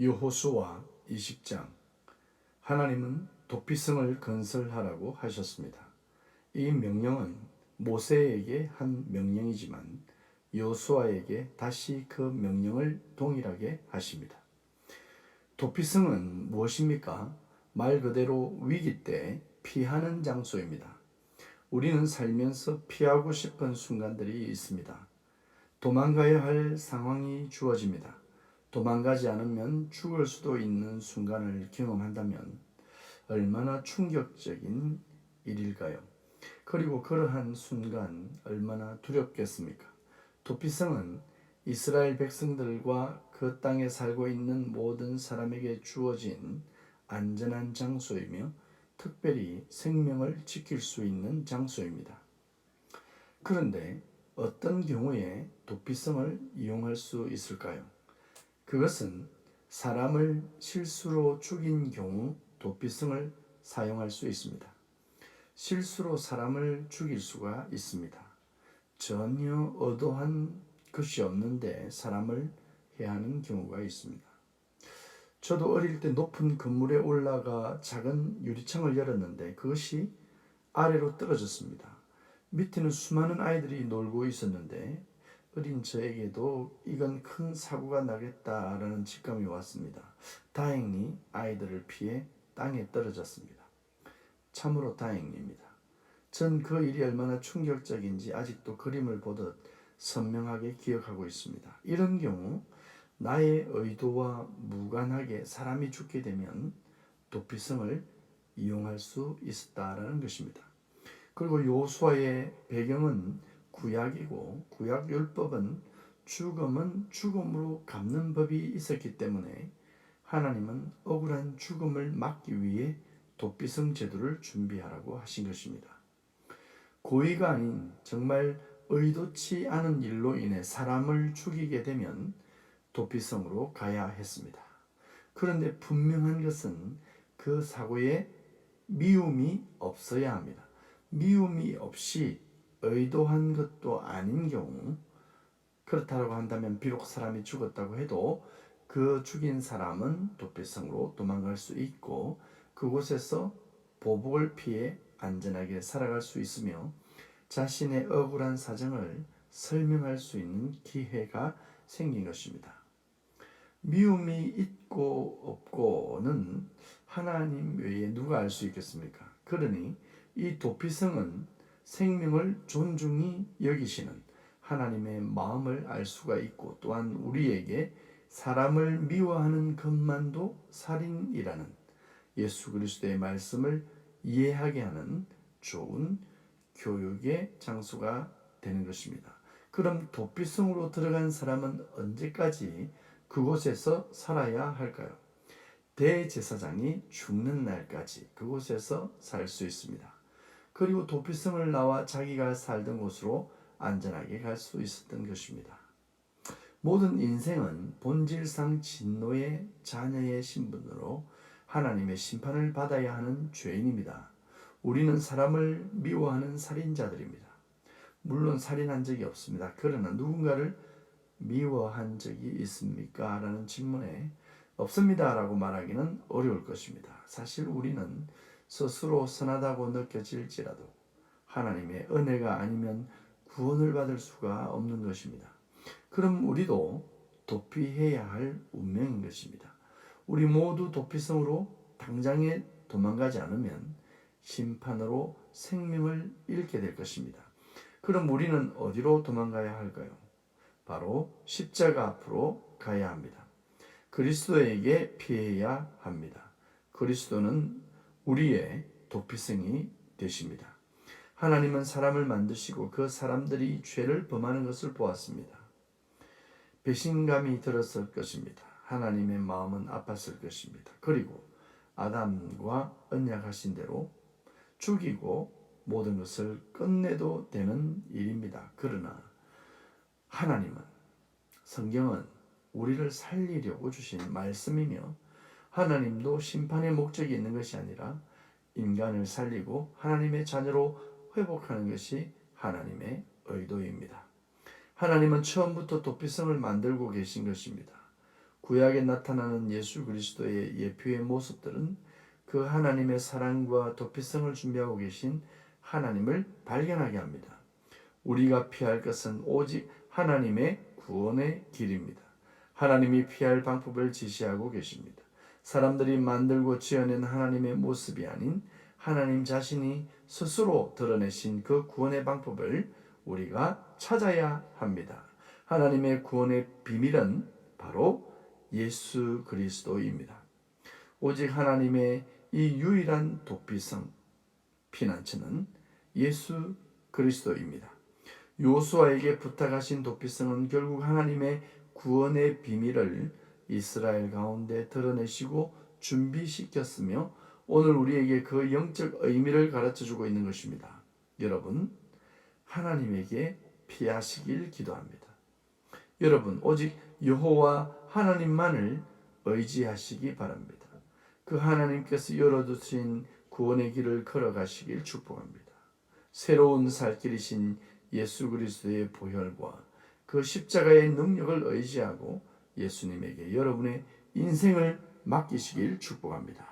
여호수아 20장. 하나님은 도피성을 건설하라고 하셨습니다. 이 명령은 모세에게 한 명령이지만 여호수아에게 다시 그 명령을 동일하게 하십니다. 도피성은 무엇입니까? 말 그대로 위기 때 피하는 장소입니다. 우리는 살면서 피하고 싶은 순간들이 있습니다. 도망가야 할 상황이 주어집니다. 도망가지 않으면 죽을 수도 있는 순간을 경험한다면 얼마나 충격적인 일일까요? 그리고 그러한 순간 얼마나 두렵겠습니까? 도피성은 이스라엘 백성들과 그 땅에 살고 있는 모든 사람에게 주어진 안전한 장소이며 특별히 생명을 지킬 수 있는 장소입니다. 그런데 어떤 경우에 도피성을 이용할 수 있을까요? 그것은 사람을 실수로 죽인 경우 도피성을 사용할 수 있습니다. 실수로 사람을 죽일 수가 있습니다. 전혀 의도한 것이 없는데 사람을 해하는 경우가 있습니다. 저도 어릴 때 높은 건물에 올라가 작은 유리창을 열었는데 그것이 아래로 떨어졌습니다. 밑에는 수많은 아이들이 놀고 있었는데 어린 저에게도 이건 큰 사고가 나겠다라는 직감이 왔습니다. 다행히 아이들을 피해 땅에 떨어졌습니다. 참으로 다행입니다. 전 그 일이 얼마나 충격적인지 아직도 그림을 보듯 선명하게 기억하고 있습니다. 이런 경우 나의 의도와 무관하게 사람이 죽게 되면 도피성을 이용할 수 있었다라는 것입니다. 그리고 여호수아의 배경은 구약이고 구약율법은 죽음은 죽음으로 갚는 법이 있었기 때문에 하나님은 억울한 죽음을 막기 위해 도피성 제도를 준비하라고 하신 것입니다. 고의가 아닌 정말 의도치 않은 일로 인해 사람을 죽이게 되면 도피성으로 가야 했습니다. 그런데 분명한 것은 그 사고에 미움이 없어야 합니다. 미움이 없이 의도한 것도 아닌 경우, 그렇다고 한다면 비록 사람이 죽었다고 해도 그 죽인 사람은 도피성으로 도망갈 수 있고 그곳에서 보복을 피해 안전하게 살아갈 수 있으며 자신의 억울한 사정을 설명할 수 있는 기회가 생긴 것입니다. 미움이 있고 없고는 하나님 외에 누가 알 수 있겠습니까? 그러니 이 도피성은 생명을 존중히 여기시는 하나님의 마음을 알 수가 있고 또한 우리에게 사람을 미워하는 것만도 살인이라는 예수 그리스도의 말씀을 이해하게 하는 좋은 교육의 장소가 되는 것입니다. 그럼 도피성으로 들어간 사람은 언제까지 그곳에서 살아야 할까요? 대제사장이 죽는 날까지 그곳에서 살 수 있습니다. 그리고 도피성을 나와 자기가 살던 곳으로 안전하게 갈 수 있었던 것입니다. 모든 인생은 본질상 진노의 자녀의 신분으로 하나님의 심판을 받아야 하는 죄인입니다. 우리는 사람을 미워하는 살인자들입니다. 물론 살인한 적이 없습니다. 그러나 누군가를 미워한 적이 있습니까? 라는 질문에 없습니다 라고 말하기는 어려울 것입니다. 사실 우리는 스스로 선하다고 느껴질지라도 하나님의 은혜가 아니면 구원을 받을 수가 없는 것입니다. 그럼 우리도 도피해야 할 운명인 것입니다. 우리 모두 도피성으로 당장에 도망가지 않으면 심판으로 생명을 잃게 될 것입니다. 그럼 우리는 어디로 도망가야 할까요? 바로 십자가 앞으로 가야 합니다. 그리스도에게 피해야 합니다. 그리스도는 우리의 도피성이 되십니다. 하나님은 사람을 만드시고 그 사람들이 죄를 범하는 것을 보았습니다. 배신감이 들었을 것입니다. 하나님의 마음은 아팠을 것입니다. 그리고 아담과 언약하신 대로 죽이고 모든 것을 끝내도 되는 일입니다. 그러나 하나님은, 성경은 우리를 살리려고 주신 말씀이며 하나님도 심판의 목적이 있는 것이 아니라 인간을 살리고 하나님의 자녀로 회복하는 것이 하나님의 의도입니다. 하나님은 처음부터 도피성을 만들고 계신 것입니다. 구약에 나타나는 예수 그리스도의 예표의 모습들은 그 하나님의 사랑과 도피성을 준비하고 계신 하나님을 발견하게 합니다. 우리가 피할 것은 오직 하나님의 구원의 길입니다. 하나님이 피할 방법을 지시하고 계십니다. 사람들이 만들고 지어낸 하나님의 모습이 아닌 하나님 자신이 스스로 드러내신 그 구원의 방법을 우리가 찾아야 합니다. 하나님의 구원의 비밀은 바로 예수 그리스도입니다. 오직 하나님의 이 유일한 도피성, 피난처는 예수 그리스도입니다. 요수아에게 부탁하신 도피성은 결국 하나님의 구원의 비밀을 이스라엘 가운데 드러내시고 준비시켰으며 오늘 우리에게 그 영적 의미를 가르쳐주고 있는 것입니다. 여러분, 하나님에게 피하시길 기도합니다. 여러분, 오직 여호와 하나님만을 의지하시기 바랍니다. 그 하나님께서 열어두신 구원의 길을 걸어가시길 축복합니다. 새로운 살 길이신 예수 그리스도의 보혈과 그 십자가의 능력을 의지하고 예수님에게 여러분의 인생을 맡기시길 축복합니다.